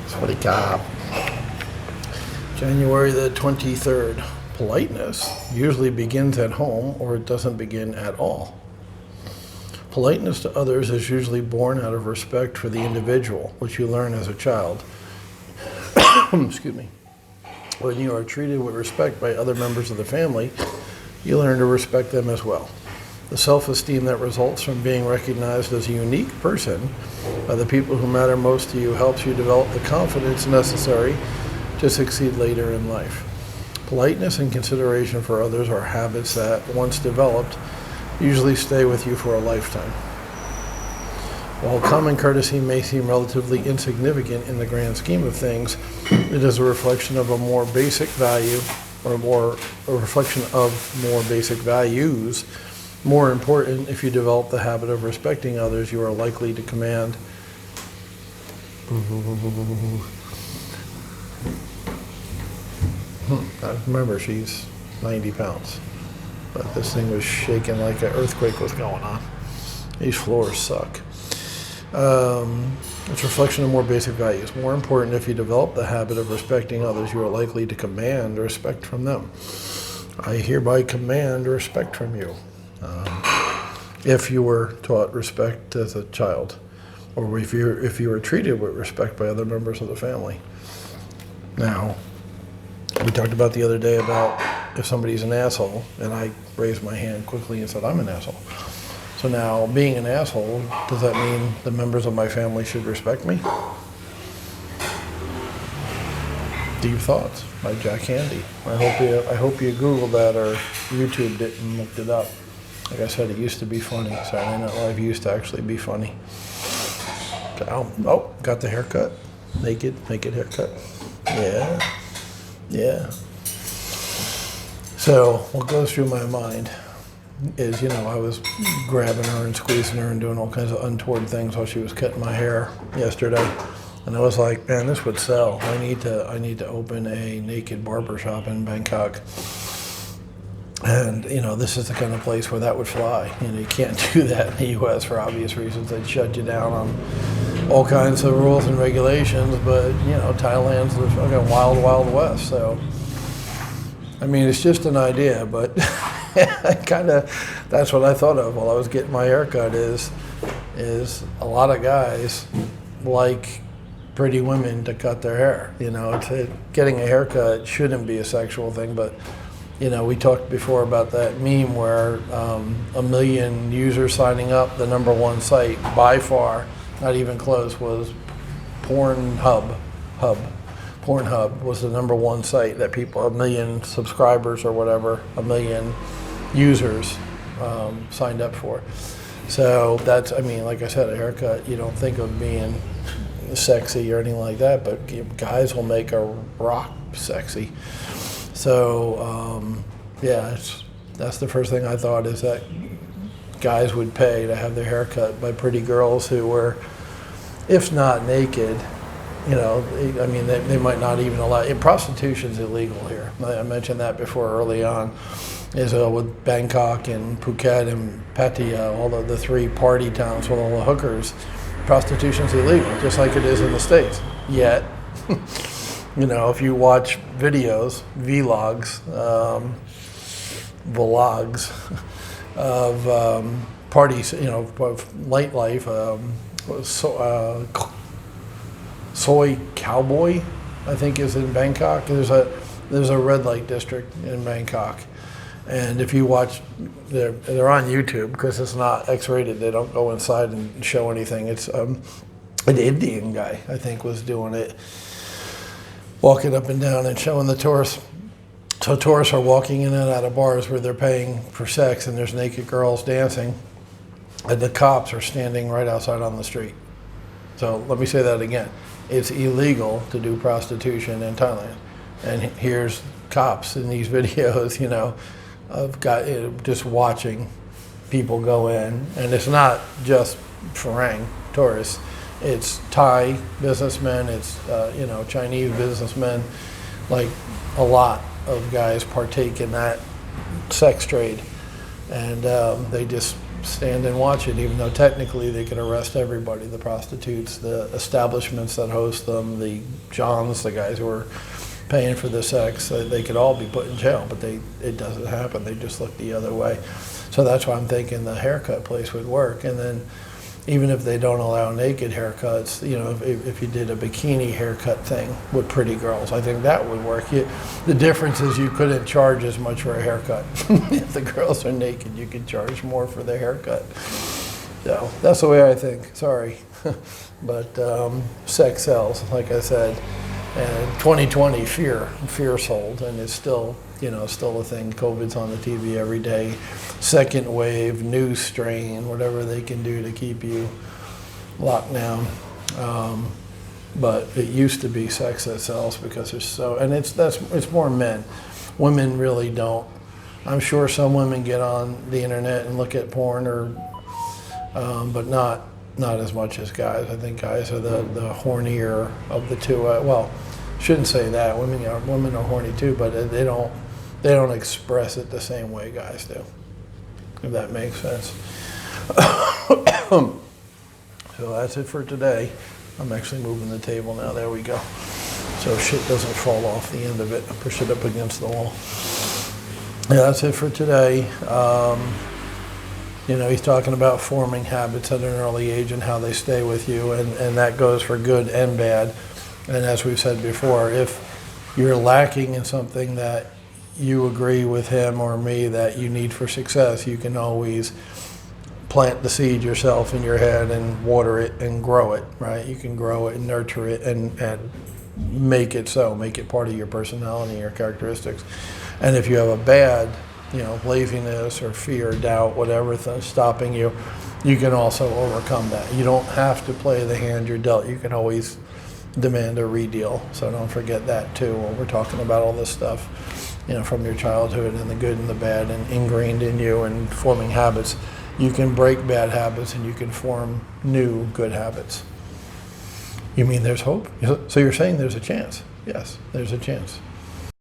Sweaty cop. January the 23rd. Politeness usually begins at home or it doesn't begin at all. Politeness to others is usually born out of respect for the individual, which you learn as a child. Excuse me. When you are treated with respect by other members of the family, you learn to respect them as well. The self-esteem that results from being recognized as a unique person by the people who matter most to you helps you develop the confidence necessary to succeed later in life. Politeness and consideration for others are habits that, once developed, usually stay with you for a lifetime. While common courtesy may seem relatively insignificant in the grand scheme of things, it is a reflection of a more basic value, or a reflection of more basic values. More important, if you develop the habit of respecting others, you are likely to command. Remember, she's 90 pounds, but this thing was shaking like an earthquake was going on. These floors suck. It's a reflection of more basic values. More important, if you develop the habit of respecting others, you are likely to command respect from them. I hereby command respect from you. If you were taught respect as a child, or if you were treated with respect by other members of the family. Now, we talked about the other day about if somebody's an asshole, and I raised my hand quickly and said, I'm an asshole. So now, being an asshole, does that mean the members of my family should respect me? Deep Thoughts by Jack Handy. I hope you Googled that or YouTubed it and looked it up. Like I said, it used to be funny. Saturday Night Live used to actually be funny. Oh, got the haircut. Naked haircut. Yeah. So what goes through my mind is, I was grabbing her and squeezing her and doing all kinds of untoward things while she was cutting my hair yesterday. And I was like, man, this would sell. I need to open a naked barber shop in Bangkok. And, this is the kind of place where that would fly. You can't do that in the U.S. for obvious reasons. They'd shut you down on all kinds of rules and regulations. But, Thailand's the fucking wild, wild west. So, it's just an idea. But that's what I thought of while I was getting my haircut is a lot of guys like pretty women to cut their hair. Getting a haircut shouldn't be a sexual thing, but we talked before about that meme where 1 million users signing up, the number one site by far, not even close, was Pornhub. Pornhub was the number one site that people, 1 million subscribers or whatever, 1 million users signed up for. So that's, like I said, a haircut, you don't think of being sexy or anything like that, but guys will make a rock sexy. So, that's the first thing I thought is that guys would pay to have their hair cut by pretty girls who were, if not naked, they might not even allow. Prostitution's illegal here. I mentioned that before early on, is with Bangkok and Phuket and Pattaya, all the three party towns with all the hookers. Prostitution's illegal, just like it is in the States. Yet, if you watch videos, vlogs of parties, of nightlife, Soy Cowboy, I think, is in Bangkok. There's a red light district in Bangkok, and if you watch, they're on YouTube because it's not X-rated. They don't go inside and show anything. It's an Indian guy, I think, was doing it, walking up and down and showing the tourists. So tourists are walking in and out of bars where they're paying for sex, and there's naked girls dancing, and the cops are standing right outside on the street. So let me say that again. It's illegal to do prostitution in Thailand. And here's cops in these videos, of just watching people go in. And it's not just Farang tourists. It's Thai businessmen, it's Chinese businessmen. Like, a lot of guys partake in that sex trade. And they just stand and watch it, even though technically they could arrest everybody, the prostitutes, the establishments that host them, the Johns, the guys who are paying for the sex, they could all be put in jail, but it doesn't happen. They just look the other way. So that's why I'm thinking the haircut place would work. And then even if they don't allow naked haircuts, you know, if you did a bikini haircut thing with pretty girls, I think that would work. The difference is you couldn't charge as much for a haircut. If the girls are naked, you could charge more for the haircut. So that's the way I think. Sorry. But sex sells, like I said. And 2020, fear sold, and it's still, you know, still a thing. COVID's on the TV every day. Second wave, new strain, whatever they can do to keep you locked down. But it used to be sex that sells because there's so, and it's more men. Women really don't. I'm sure some women get on the internet and look at porn, but not as much as guys. I think guys are the hornier of the two. Well, shouldn't say that. Women are horny too, but they don't express it the same way guys do. If that makes sense. So that's it for today. I'm actually moving the table now. There we go. So shit doesn't fall off the end of it. I push it up against the wall. Yeah, that's it for today. You know, he's talking about forming habits at an early age and how they stay with you, and that goes for good and bad. And as we've said before, if you're lacking in something that you agree with him or me that you need for success, you can always plant the seed yourself in your head and water it and grow it, right? You can grow it and nurture it and make it so, make it part of your personality, your characteristics. And if you have a bad, you know, laziness or fear, doubt, whatever stopping you, you can also overcome that. You don't have to play the hand you're dealt. You can always demand a redeal. So don't forget that too when we're talking about all this stuff, you know, from your childhood and the good and the bad and ingrained in you and forming habits. You can break bad habits and you can form new good habits. You mean there's hope? So you're saying there's a chance? Yes, there's a chance.